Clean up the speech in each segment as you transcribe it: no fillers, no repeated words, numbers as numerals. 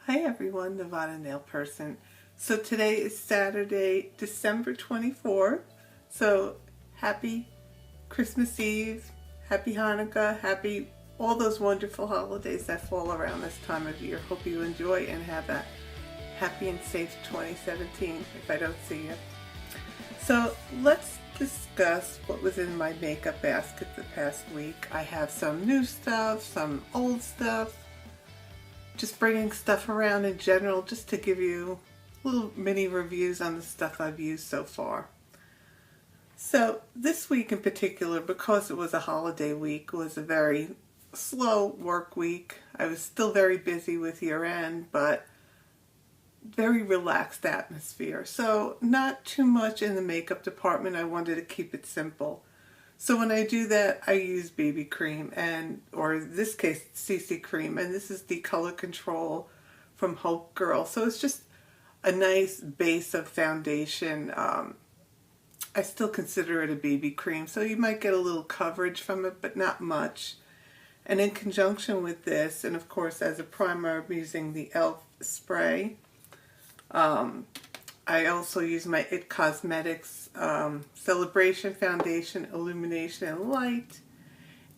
Hi everyone, Nevada Nail Person. So today is Saturday, December 24th. So happy Christmas Eve, happy Hanukkah, happy all those wonderful holidays that fall around this time of year. Hope you enjoy and have a happy and safe 2017 if I don't see you. So let's discuss what was in my makeup basket the past week. I have some new stuff, some old stuff, just bringing stuff around in general just to give you little mini reviews on the stuff I've used so far. So this week in particular, because it was a holiday week, was a very slow work week. I was still very busy with year end, but very relaxed atmosphere. So not too much in the makeup department. I wanted to keep it simple. So when I do that, I use BB cream, or in this case, CC cream, and this is the Color Control from Hope Girl. So it's just a nice base of foundation. I still consider it a BB cream, so you might get a little coverage from it, but not much. And in conjunction with this, and of course as a primer, I'm using the e.l.f. spray. I also use my IT Cosmetics Celebration Foundation, Illumination and Light.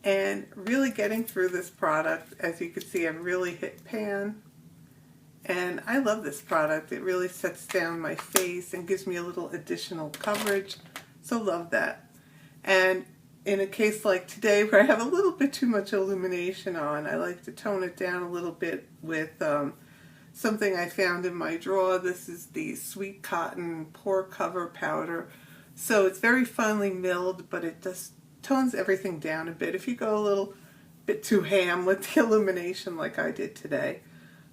And really getting through this product, as you can see, I'm really hit pan. And I love this product. It really sets down my face and gives me a little additional coverage. So love that. And in a case like today where I have a little bit too much illumination on, I like to tone it down a little bit with something I found in my drawer. This is the Sweet Cotton Pore Cover Powder. So it's very finely milled, but it just tones everything down a bit if you go a little bit too ham with the illumination like I did today.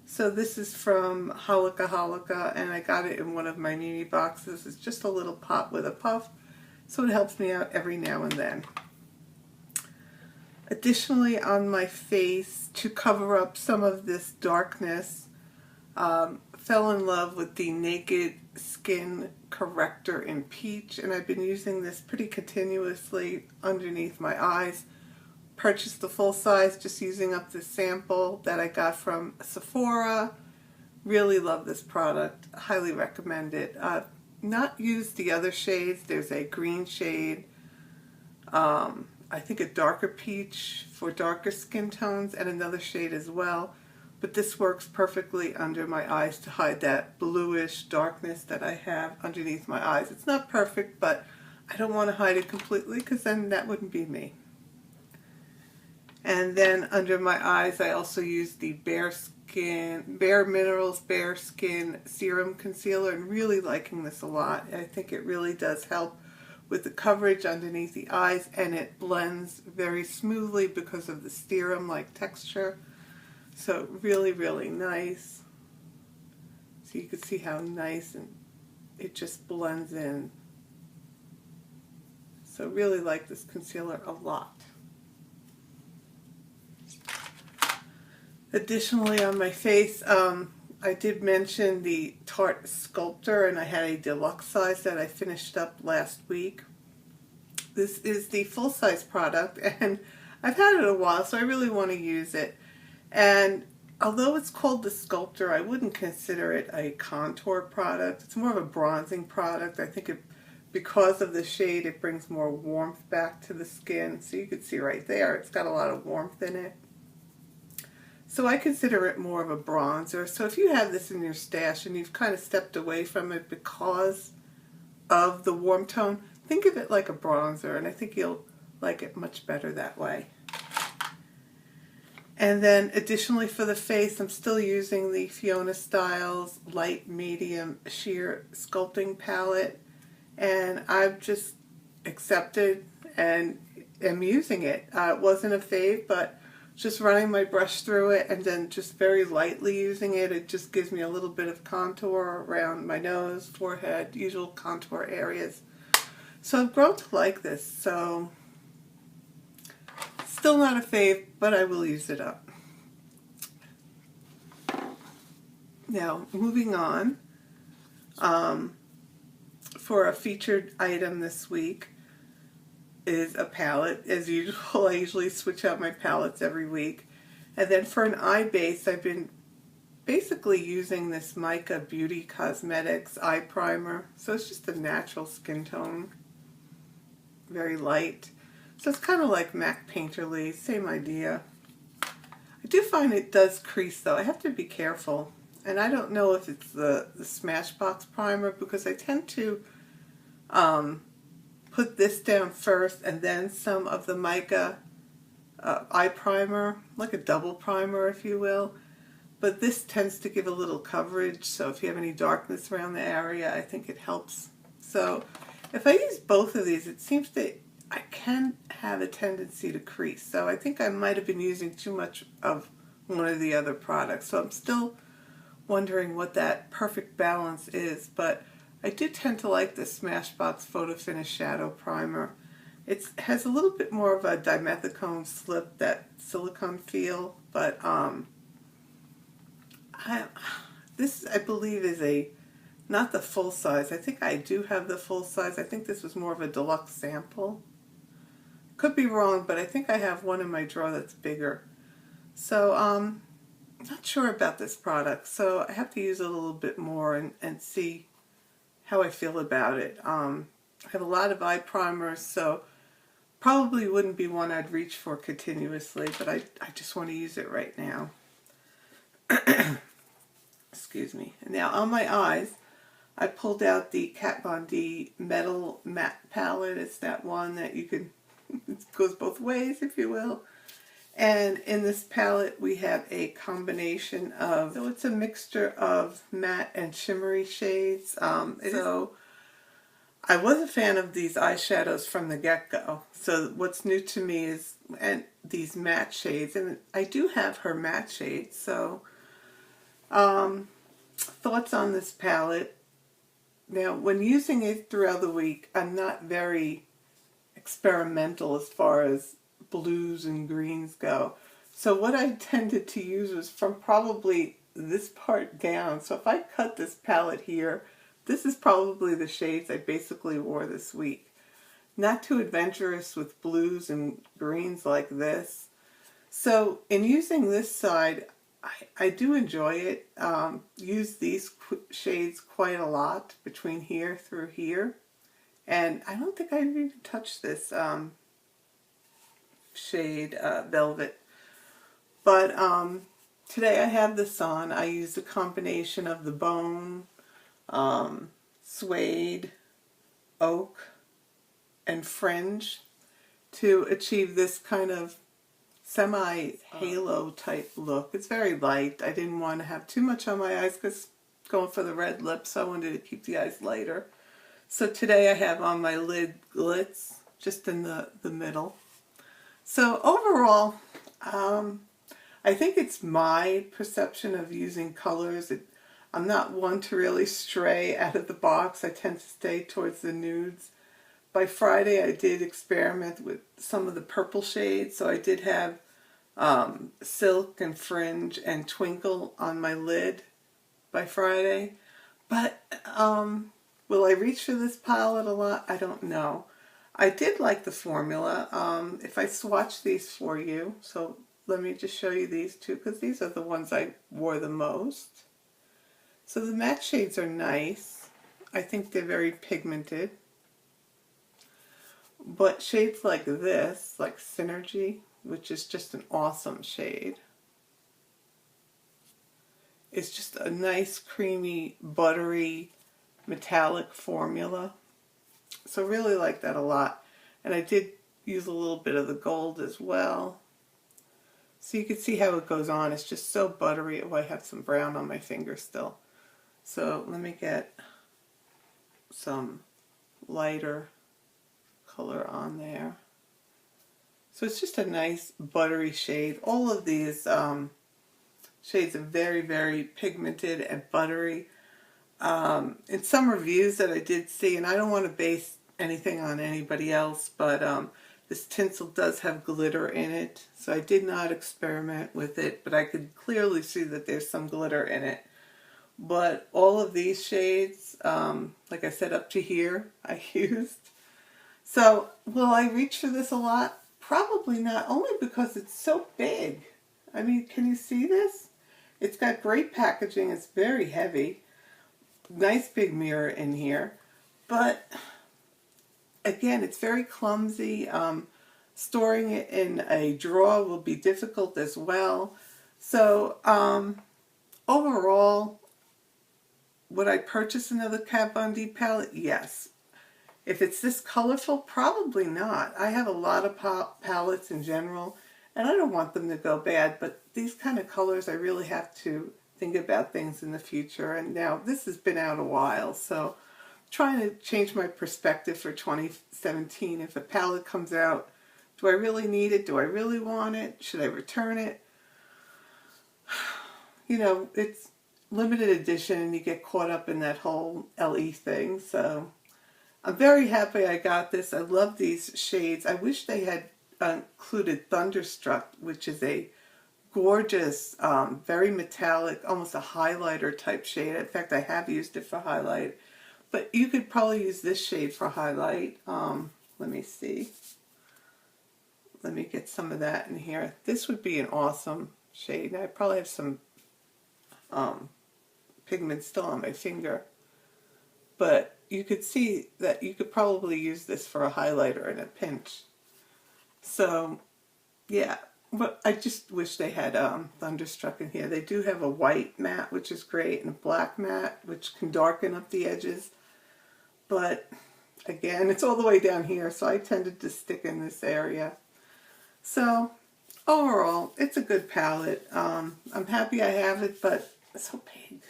So this is from Holika, and I got it in one of my mini boxes. It's just a little pot with a puff, so it helps me out every now and then. Additionally, on my face, to cover up some of this darkness, fell in love with the Naked Skin Corrector in Peach, and I've been using this pretty continuously underneath my eyes. Purchased the full size, just using up the sample that I got from Sephora. Really love this product. Highly recommend it. Not used the other shades. There's a green shade, I think a darker peach for darker skin tones, and another shade as well. But this works perfectly under my eyes to hide that bluish darkness that I have underneath my eyes. It's not perfect, but I don't want to hide it completely because then that wouldn't be me. And then under my eyes, I also use the BareMinerals Bareskin Serum Concealer, and really liking this a lot. I think it really does help with the coverage underneath the eyes, and it blends very smoothly because of the serum-like texture. So really, really nice. So you can see how nice and it just blends in. So really like this concealer a lot. Additionally, on my face, I did mention the Tarte Sculptor, and I had a deluxe size that I finished up last week. This is the full-size product, and I've had it a while, so I really want to use it. And although it's called the Sculptor, I wouldn't consider it a contour product. It's more of a bronzing product. I think because of the shade, it brings more warmth back to the skin. So you can see right there, it's got a lot of warmth in it. So I consider it more of a bronzer. So if you have this in your stash and you've kind of stepped away from it because of the warm tone, think of it like a bronzer, and I think you'll like it much better that way. And then additionally for the face, I'm still using the Fiona Stiles Light Medium Sheer Sculpting Palette, and I've just accepted and am using it. It wasn't a fave, but just running my brush through it and then just very lightly using it, it just gives me a little bit of contour around my nose, forehead, usual contour areas. So I've grown to like this. So still not a fave, but I will use it up. Now, moving on, for a featured item this week is a palette. As usual, I usually switch out my palettes every week. And then for an eye base, I've been basically using this Mica Beauty Cosmetics eye primer. So it's just a natural skin tone, very light. So it's kind of like MAC Painterly, same idea. I do find it does crease though. I have to be careful. And I don't know if it's the Smashbox primer, because I tend to put this down first and then some of the Mica eye primer, like a double primer if you will. But this tends to give a little coverage, so if you have any darkness around the area, I think it helps. So if I use both of these, it seems that I can have a tendency to crease. So I think I might have been using too much of one of the other products. So I'm still wondering what that perfect balance is, but I do tend to like the Smashbox Photo Finish Shadow Primer. It has a little bit more of a dimethicone slip, that silicone feel, but this I believe is not the full size. I think I do have the full size. I think this was more of a deluxe sample. Could be wrong, but I think I have one in my drawer that's bigger. So not sure about this product, so I have to use it a little bit more and see how I feel about it. I have a lot of eye primers, so probably wouldn't be one I'd reach for continuously, but I just want to use it right now. Excuse me. And now on my eyes, I pulled out the Kat Von D MetalMatte palette. It's that one that you can, it goes both ways, if you will. And in this palette we have a combination of, so it's a mixture of matte and shimmery shades. So I was a fan of these eyeshadows from the get-go. So what's new to me is these matte shades, and I do have her matte shades. So thoughts on this palette. Now, when using it throughout the week, I'm not very experimental as far as blues and greens go. So what I tended to use was from probably this part down. So if I cut this palette here, this is probably the shades I basically wore this week. Not too adventurous with blues and greens like this. So in using this side, I do enjoy it. Use these shades quite a lot between here through here. And I don't think I've even touched this shade Velvet. But today I have this on. I used a combination of the bone, suede, oak, and fringe to achieve this kind of semi-halo type look. It's very light. I didn't want to have too much on my eyes because going for the red lips, so I wanted to keep the eyes lighter. So today I have on my lid glitz just in the middle. So overall, I think it's my perception of using colors. I'm not one to really stray out of the box. I tend to stay towards the nudes. By Friday I did experiment with some of the purple shades, so I did have Silk and Fringe and Twinkle on my lid by Friday. But will I reach for this palette a lot? I don't know. I did like the formula. If I swatch these for you, so let me just show you these two because these are the ones I wore the most. So the matte shades are nice. I think they're very pigmented. But shades like this, like Synergy, which is just an awesome shade. It's just a nice, creamy, buttery, metallic formula. So really like that a lot. And I did use a little bit of the gold as well. So you can see how it goes on. It's just so buttery. Oh, I have some brown on my finger still. So let me get some lighter color on there. So it's just a nice buttery shade. All of these shades are very, very pigmented and buttery. In some reviews that I did see, and I don't want to base anything on anybody else, but this tinsel does have glitter in it, so I did not experiment with it, but I could clearly see that there's some glitter in it. But all of these shades, like I said, up to here, I used. So will I reach for this a lot? Probably not, only because it's so big. I mean, can you see this? It's got great packaging. It's very heavy. Nice big mirror in here. But again, it's very clumsy. Storing it in a drawer will be difficult as well. So overall, would I purchase another Kat Von D palette? Yes. If it's this colorful, probably not. I have a lot of palettes in general, and I don't want them to go bad, but these kind of colors, I really have to think about things in the future. And now this has been out a while, so trying to change my perspective for 2017. If a palette comes out, do I really need it? Do I really want it? Should I return it? You know, it's limited edition and you get caught up in that whole LE thing. So I'm very happy I got this. I love these shades. I wish they had included Thunderstruck, which is a gorgeous, very metallic, almost a highlighter type shade. In fact, I have used it for highlight. But you could probably use this shade for highlight. Let me see. Let me get some of that in here. This would be an awesome shade. I probably have some pigment still on my finger. But you could see that you could probably use this for a highlighter in a pinch. So, yeah. But I just wish they had Thunderstruck in here. They do have a white matte, which is great, and a black matte, which can darken up the edges. But, again, it's all the way down here, so I tended to stick in this area. So, overall, it's a good palette. I'm happy I have it, but it's so big.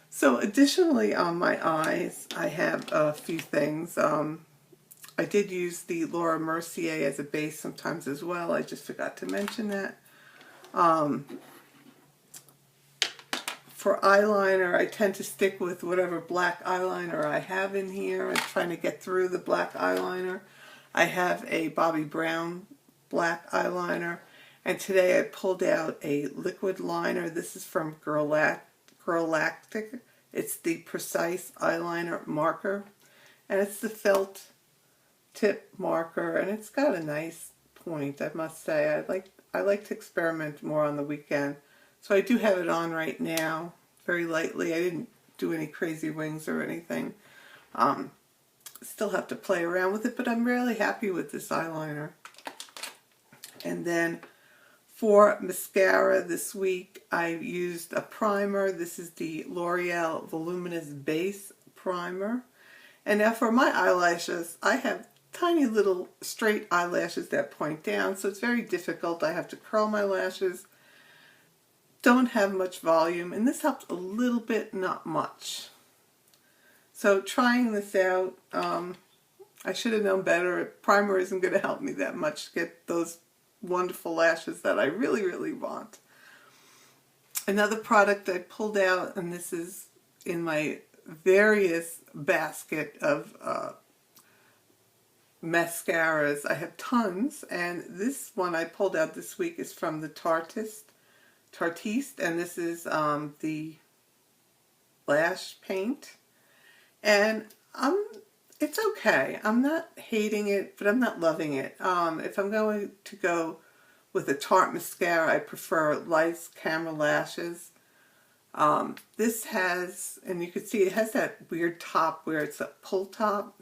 So, additionally on my eyes, I have a few things. I did use the Laura Mercier as a base sometimes as well. I just forgot to mention that. For eyeliner, I tend to stick with whatever black eyeliner I have in here. I'm trying to get through the black eyeliner. I have a Bobbi Brown black eyeliner. And today I pulled out a liquid liner. This is from Girlactik. It's the Precise Eyeliner Marker. And it's the felt tip marker. And it's got a nice point, I must say. I like to experiment more on the weekend. So I do have it on right now, very lightly. I didn't do any crazy wings or anything. Still have to play around with it, but I'm really happy with this eyeliner. And then for mascara this week, I used a primer. This is the L'Oreal Voluminous Base Primer. And now for my eyelashes, I have tiny little straight eyelashes that point down, so it's very difficult. I have to curl my lashes. Don't have much volume, and this helps a little bit, not much. So trying this out, I should have known better. Primer isn't going to help me that much to get those wonderful lashes that I really, really want. Another product I pulled out, and this is in my various basket of mascaras. I have tons, and this one I pulled out this week is from the Tarte Tartiest, and this is the Lash Paint. And it's okay. I'm not hating it, but I'm not loving it. If I'm going to go with a Tarte mascara, I prefer Lights Camera Lashes. This has, and you can see it has that weird top where it's a pull top.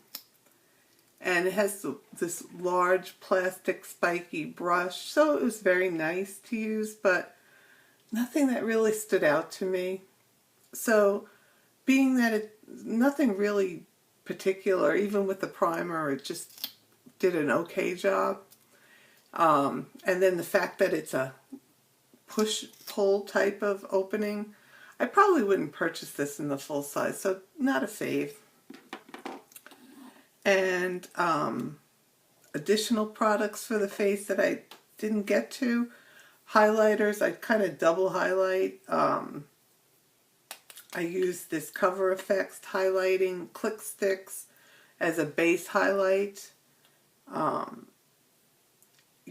And it has this large plastic spiky brush. So it was very nice to use, but nothing that really stood out to me. So being that nothing really particular, even with the primer, it just did an okay job. And then the fact that it's a push-pull type of opening, I probably wouldn't purchase this in the full size, so not a fave. And additional products for the face that I didn't get to. Highlighters, I kind of double highlight. I use this Cover Effects highlighting click sticks as a base highlight. You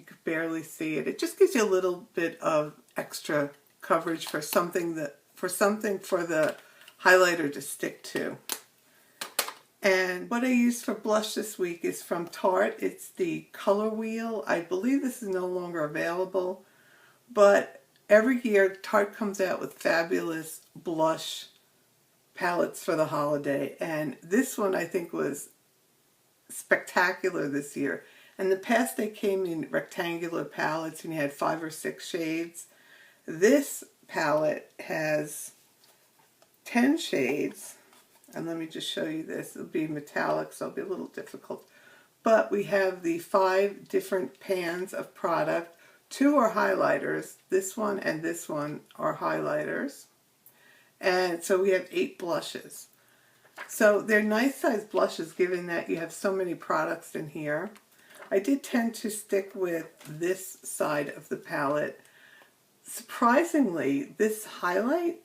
could barely see it. It just gives you a little bit of extra coverage for something for the highlighter to stick to. And what I used for blush this week is from Tarte. It's the Color Wheel. I believe this is no longer available, but every year Tarte comes out with fabulous blush palettes for the holiday, and this one I think was spectacular this year. In the past they came in rectangular palettes and you had 5 or 6 shades. This palette has 10 shades, and let me just show you this. It'll be metallic, so it'll be a little difficult. But we have the 5 different pans of product. 2 are highlighters. This one and this one are highlighters. And so we have 8 blushes. So they're nice sized blushes given that you have so many products in here. I did tend to stick with this side of the palette. Surprisingly, this highlight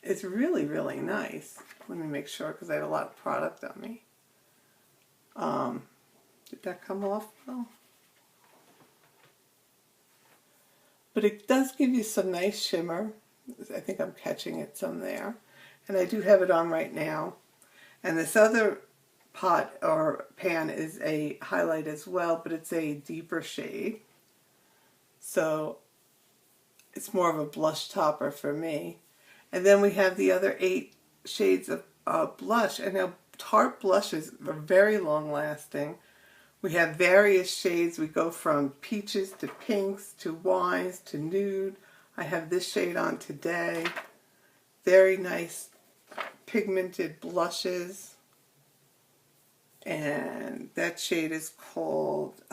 is really, really nice. Let me make sure because I have a lot of product on me. Did that come off well? But it does give you some nice shimmer. I think I'm catching it some there. And I do have it on right now. And this other pot or pan is a highlight as well, but it's a deeper shade. So it's more of a blush topper for me. And then we have the other 8 shades of blush. And now Tarte blushes are very long lasting. We have various shades. We go from peaches to pinks to wines to nude. I have this shade on today. Very nice pigmented blushes. And that shade is called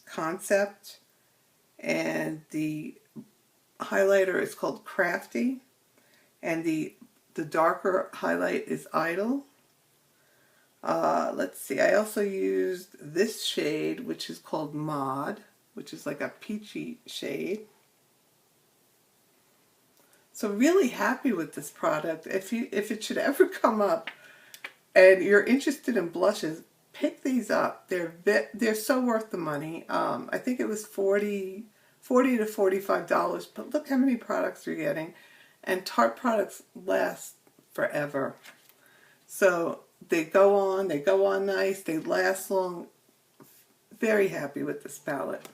Concept. And the highlighter is called Crafty. And the darker highlight is Idle. Let's see, I also used this shade, which is called Mod, which is like a peachy shade. So really happy with this product. If it should ever come up and you're interested in blushes, pick these up. They're so worth the money. I think it was $40 to $45, but look how many products you're getting. And Tarte products last forever. So they go on nice, they last long. Very happy with this palette.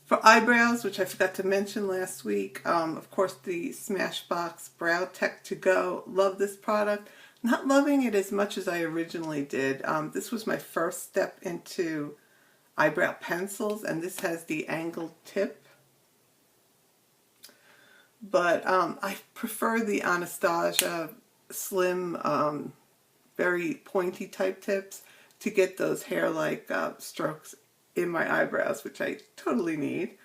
For eyebrows, which I forgot to mention last week, of course the Smashbox Brow Tech To Go. Love this product. Not loving it as much as I originally did. This was my first step into eyebrow pencils, and this has the angled tip. But I prefer the Anastasia slim, very pointy type tips to get those hair-like strokes in my eyebrows, which I totally need.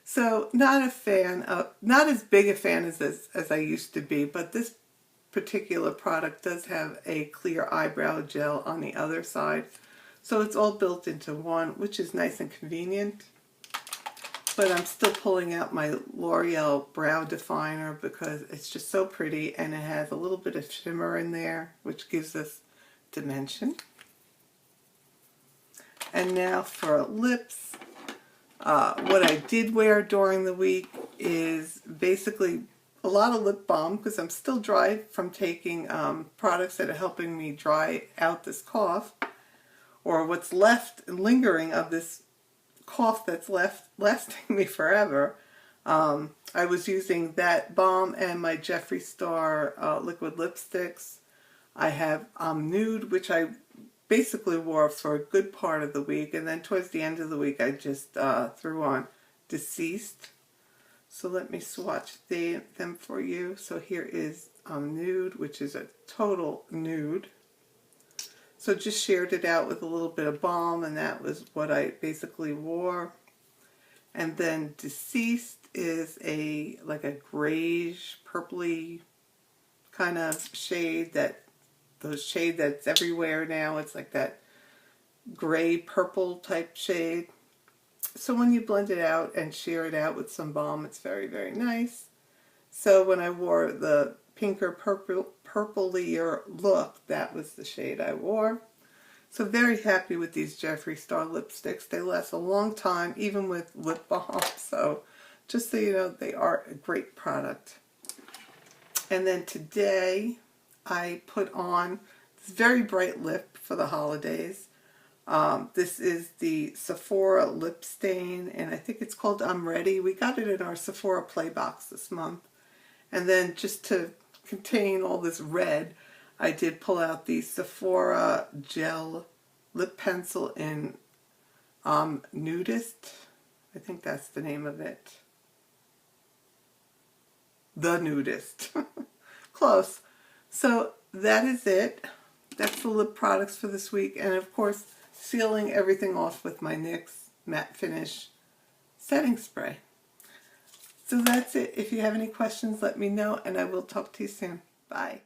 So not as big a fan as I used to be, but this particular product does have a clear eyebrow gel on the other side. So it's all built into one, which is nice and convenient. But I'm still pulling out my L'Oreal Brow Definer because it's just so pretty, and it has a little bit of shimmer in there, which gives us dimension. And now for lips. What I did wear during the week is basically a lot of lip balm because I'm still dry from taking products that are helping me dry out this cough, or what's left and lingering of this cough that's lasting me forever. I was using that balm and my Jeffree Star liquid lipsticks. I have Nude, which I basically wore for a good part of the week, and then towards the end of the week I just threw on Deceased. So let me swatch them for you. So here is Nude, which is a total nude. So just shared it out with a little bit of balm, and that was what I basically wore. And then Deceased is like a grayish, purpley kind of shade, shade that's everywhere now. It's like that gray purple type shade. So when you blend it out and share it out with some balm, it's very, very nice. So when I wore the pinker purplier look, that was the shade I wore. So very happy with these Jeffree Star lipsticks. They last a long time, even with lip balm. So just so you know, they are a great product. And then today I put on this very bright lip for the holidays. This is the Sephora lip stain, and I think it's called I'm Ready. We got it in our Sephora play box this month. And then just to contain all this red, I did pull out the Sephora gel lip pencil in Nudist. I think that's the name of it. The Nudist. Close. So that is it. That's the lip products for this week. And of course, sealing everything off with my NYX Matte Finish setting spray. So that's it. If you have any questions, let me know, and I will talk to you soon. Bye.